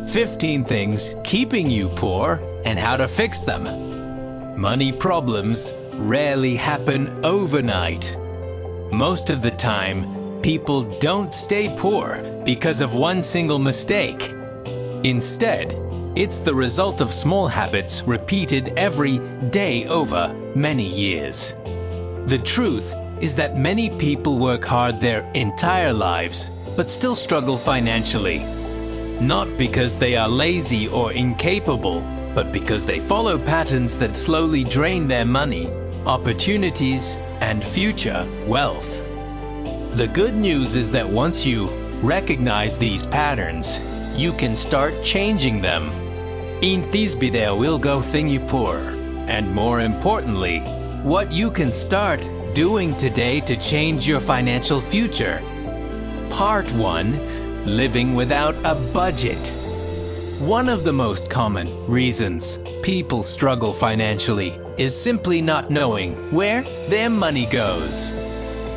15 things keeping you poor and how to fix them. Money problems rarely happen overnight. Most of the time, people don't stay poor because of one single mistake. Instead, it's the result of small habits repeated every day over many years. The truth is that many people work hard their entire lives, but still struggle financially. Not because they are lazy or incapable, but because they follow patterns that slowly drain their money, opportunities, and future wealth. The good news is that once you recognize these patterns, you can start changing them. Intis bideo will go thing you poor. And more importantly, what you can start doing today to change your financial future. Part 1. Living without a budget. One of the most common reasons people struggle financially is simply not knowing where their money goes.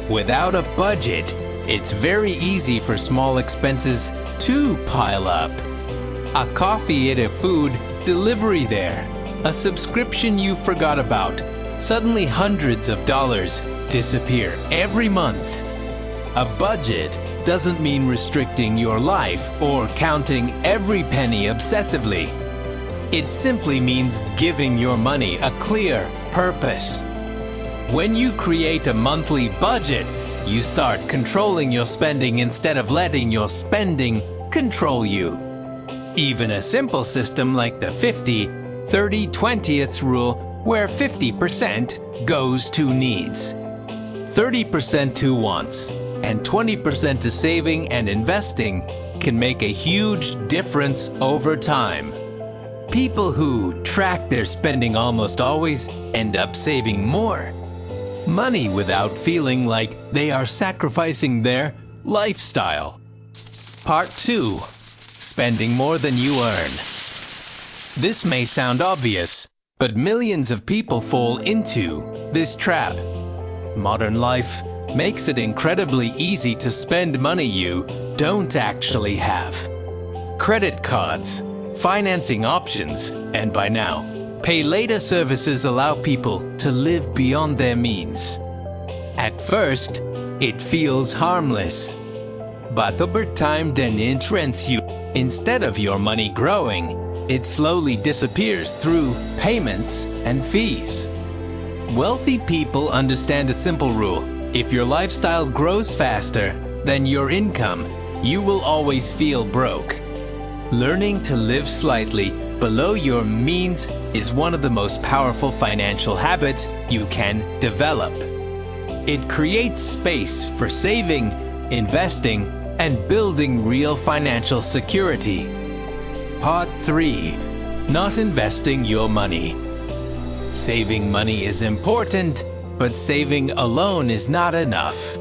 Without a budget, it's very easy for small expenses to pile up. A coffee at a food delivery there, a subscription you forgot about, suddenly hundreds of dollars disappear every month. A budget doesn't mean restricting your life or counting every penny obsessively. It simply means giving your money a clear purpose. When you create a monthly budget, you start controlling your spending instead of letting your spending control you. Even a simple system like the 50-30-20th rule, where 50% goes to needs, 30% to wants, and 20% to saving and investing can make a huge difference over time. People who track their spending almost always end up saving more money without feeling like they are sacrificing their lifestyle. Part 2. Spending more than you earn. This may sound obvious, but millions of people fall into this trap. Modern life makes it incredibly easy to spend money you don't actually have. Credit cards, financing options, and by now, pay later services allow people to live beyond their means. At first, it feels harmless. But over time, then entrance you. Instead of your money growing, it slowly disappears through payments and fees. Wealthy people understand a simple rule. If your lifestyle grows faster than your income, you will always feel broke. Learning to live slightly below your means is one of the most powerful financial habits you can develop. It creates space for saving, investing, and building real financial security. Part 3. Not investing your money. Saving money is important, but saving alone is not enough.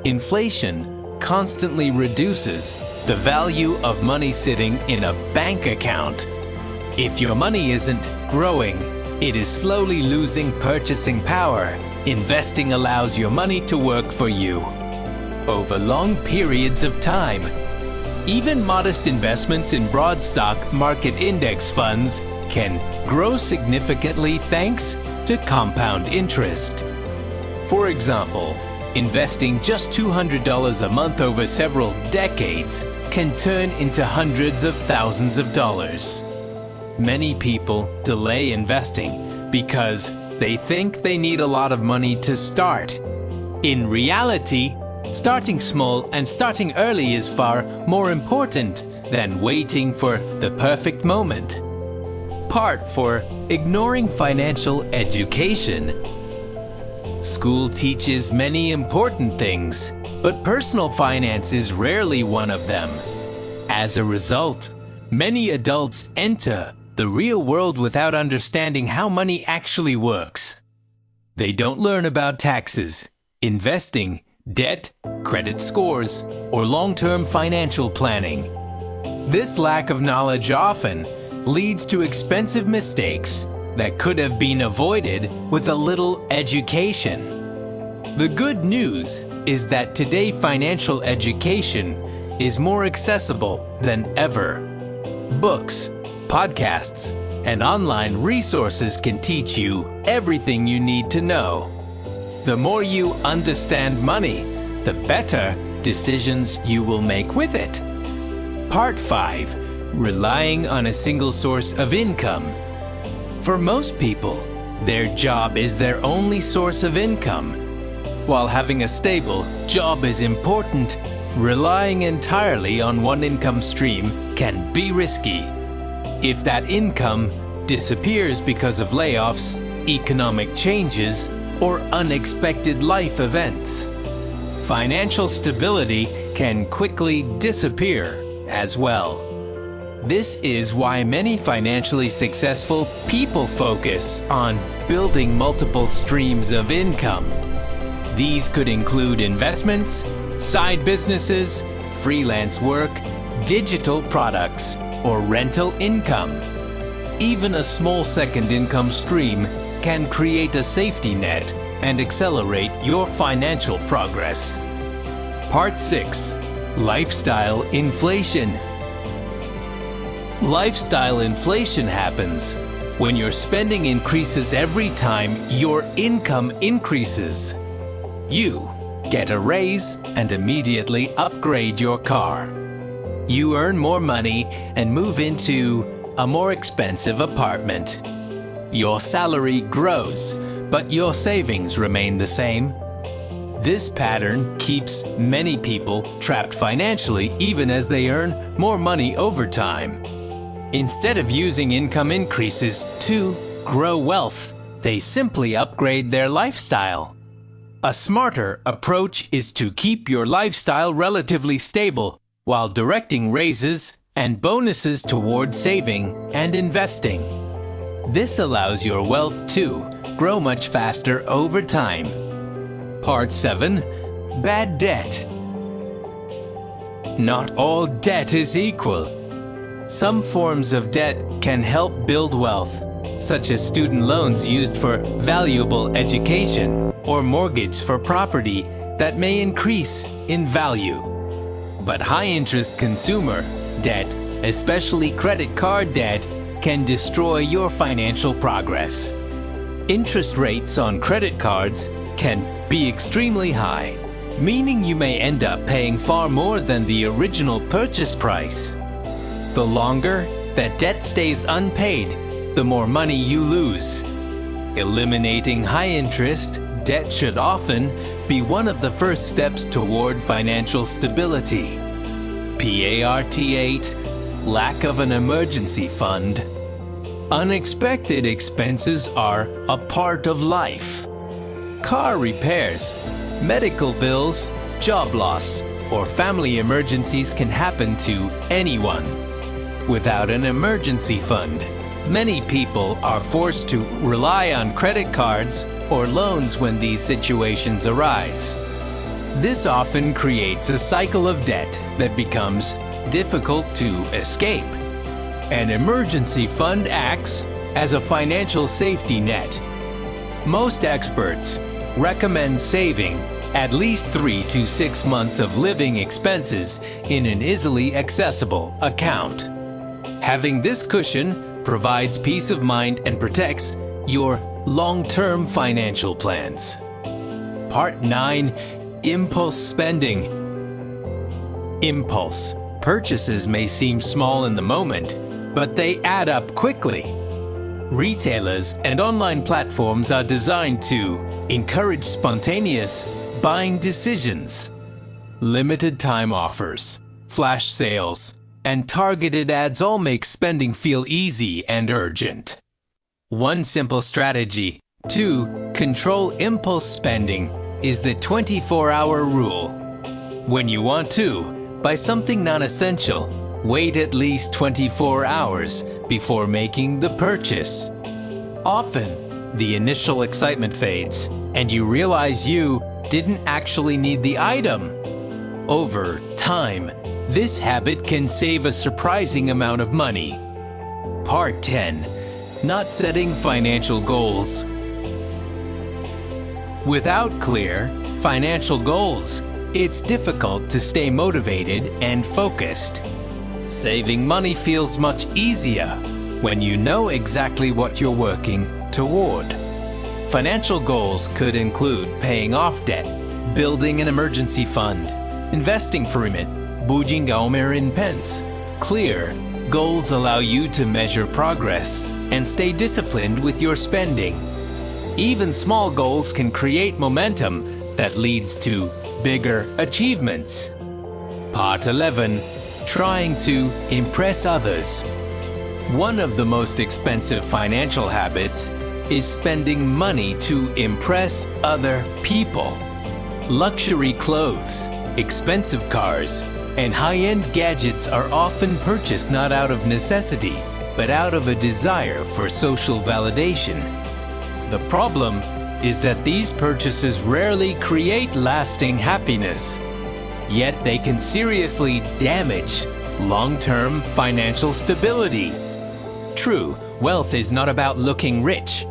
Inflation constantly reduces the value of money sitting in a bank account. If your money isn't growing, it is slowly losing purchasing power. Investing allows your money to work for you over long periods of time. Even modest investments in broad stock market index funds can grow significantly thanks to compound interest. For example, investing just $200 a month over several decades can turn into hundreds of thousands of dollars. Many people delay investing because they think they need a lot of money to start. In reality, starting small and starting early is far more important than waiting for the perfect moment. Part 4. Ignoring financial education. School teaches many important things, but personal finance is rarely one of them. As a result, many adults enter the real world without understanding how money actually works. They don't learn about taxes, investing, debt, credit scores, or long-term financial planning. This lack of knowledge often leads to expensive mistakes that could have been avoided with a little education. The good news is that today financial education is more accessible than ever. books, podcasts, and online resources can teach you everything you need to know. The more you understand money, the better decisions you will make with it. Part 5. Relying on a single source of income. For most people, their job is their only source of income. While having a stable job is important, relying entirely on one income stream can be risky. If that income disappears because of layoffs, economic changes, or unexpected life events, financial stability can quickly disappear as well. This is why many financially successful people focus on building multiple streams of income. These could include investments, side businesses, freelance work, digital products, or rental income. Even a small second income stream can create a safety net and accelerate your financial progress. Part 6. Lifestyle inflation. Lifestyle inflation happens when your spending increases every time your income increases. You get a raise and immediately upgrade your car. You earn more money and move into a more expensive apartment. Your salary grows, but your savings remain the same. This pattern keeps many people trapped financially even as they earn more money over time. Instead of using income increases to grow wealth, they simply upgrade their lifestyle. A smarter approach is to keep your lifestyle relatively stable while directing raises and bonuses toward saving and investing. This allows your wealth to grow much faster over time. Part 7. Bad debt. Not all debt is equal. Some forms of debt can help build wealth, such as student loans used for valuable education or mortgage for property that may increase in value. But high-interest consumer debt, especially credit card debt, can destroy your financial progress. Interest rates on credit cards can be extremely high, meaning you may end up paying far more than the original purchase price. The longer that debt stays unpaid, the more money you lose. Eliminating high-interest debt should often be one of the first steps toward financial stability. Part 8. Lack of an emergency fund. Unexpected expenses are a part of life. Car repairs, medical bills, job loss, or family emergencies can happen to anyone. Without an emergency fund, many people are forced to rely on credit cards or loans when these situations arise. This often creates a cycle of debt that becomes difficult to escape. An emergency fund acts as a financial safety net. Most experts recommend saving at least 3 to 6 months of living expenses in an easily accessible account. Having this cushion provides peace of mind and protects your long-term financial plans. Part 9. Impulse spending. Impulse purchases may seem small in the moment, but they add up quickly. Retailers and online platforms are designed to encourage spontaneous buying decisions. Limited time offers, flash sales, and targeted ads all make spending feel easy and urgent. One simple strategy to control impulse spending is the 24-hour rule. When you want to buy something non-essential, wait at least 24 hours before making the purchase. Often, the initial excitement fades, and you realize you didn't actually need the item. Over time, this habit can save a surprising amount of money. Part 10. Not setting financial goals. Without clear financial goals, it's difficult to stay motivated and focused. Saving money feels much easier when you know exactly what you're working toward. Financial goals could include paying off debt, building an emergency fund, investing for it, budgeting in pence. Clear goals allow you to measure progress and stay disciplined with your spending. Even small goals can create momentum that leads to bigger achievements. Part 11. Trying to impress others. One of the most expensive financial habits is spending money to impress other people. Luxury clothes, expensive cars, and high-end gadgets are often purchased not out of necessity, but out of a desire for social validation. The problem is that these purchases rarely create lasting happiness. Yet they can seriously damage long-term financial stability. True, wealth is not about looking rich.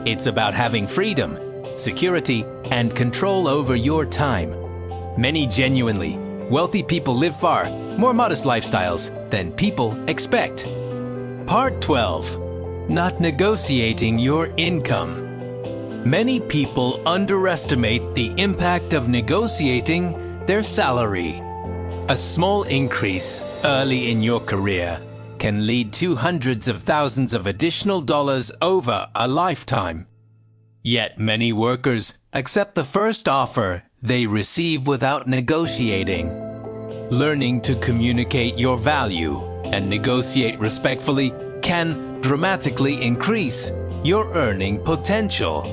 It's about having freedom, security, and control over your time. Many genuinely wealthy people live far more modest lifestyles than people expect. Part 12. Not negotiating your income. Many people underestimate the impact of negotiating their salary. A small increase early in your career can lead to hundreds of thousands of additional dollars over a lifetime. Yet many workers accept the first offer they receive without negotiating. Learning to communicate your value and negotiate respectfully can dramatically increase your earning potential.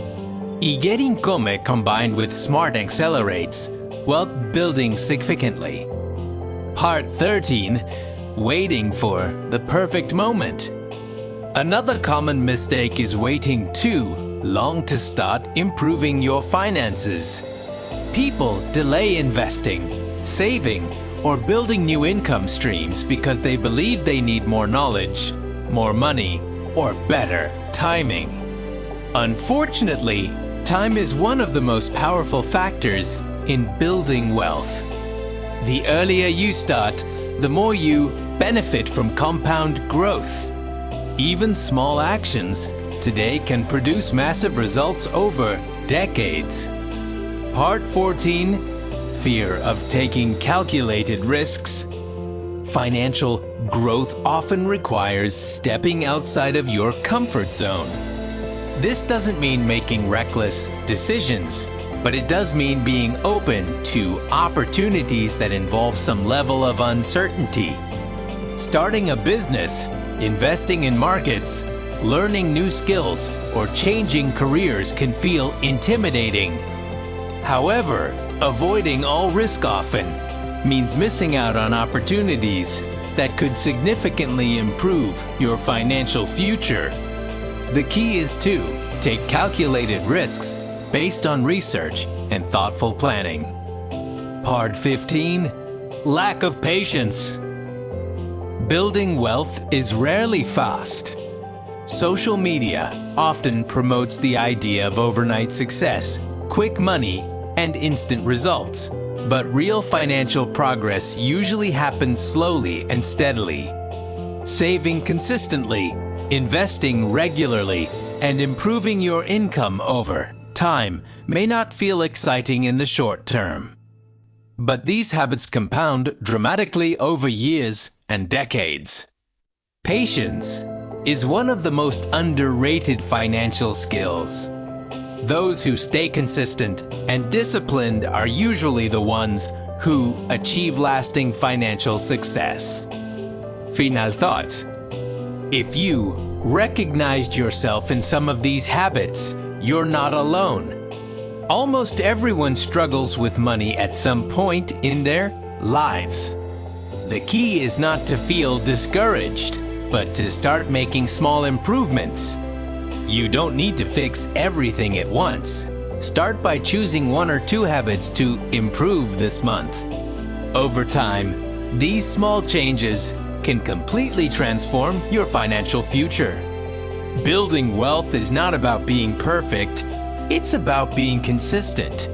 Getting come combined with smart accelerates wealth building significantly. Part 13. Waiting for the perfect moment. Another common mistake is waiting too long to start improving your finances. People delay investing, saving, or building new income streams because they believe they need more knowledge, more money, or better timing. Unfortunately, time is one of the most powerful factors in building wealth. The earlier you start, the more you benefit from compound growth. Even small actions today can produce massive results over decades. Part 14. Fear of taking calculated risks. Financial growth often requires stepping outside of your comfort zone. This doesn't mean making reckless decisions, but it does mean being open to opportunities that involve some level of uncertainty. Starting a business, investing in markets, learning new skills, or changing careers can feel intimidating. However, avoiding all risk often means missing out on opportunities that could significantly improve your financial future. The key is to take calculated risks based on research and thoughtful planning. Part 15. Lack of patience. Building wealth is rarely fast. Social media often promotes the idea of overnight success, quick money, and instant results. But real financial progress usually happens slowly and steadily. Saving consistently, investing regularly, and improving your income over time may not feel exciting in the short term. But these habits compound dramatically over years and decades. Patience is one of the most underrated financial skills. Those who stay consistent and disciplined are usually the ones who achieve lasting financial success. Final thoughts. If you recognized yourself in some of these habits, you're not alone. Almost everyone struggles with money at some point in their lives. The key is not to feel discouraged, but to start making small improvements. You don't need to fix everything at once. Start by choosing 1 or 2 habits to improve this month. Over time, these small changes can completely transform your financial future. Building wealth is not about being perfect, it's about being consistent.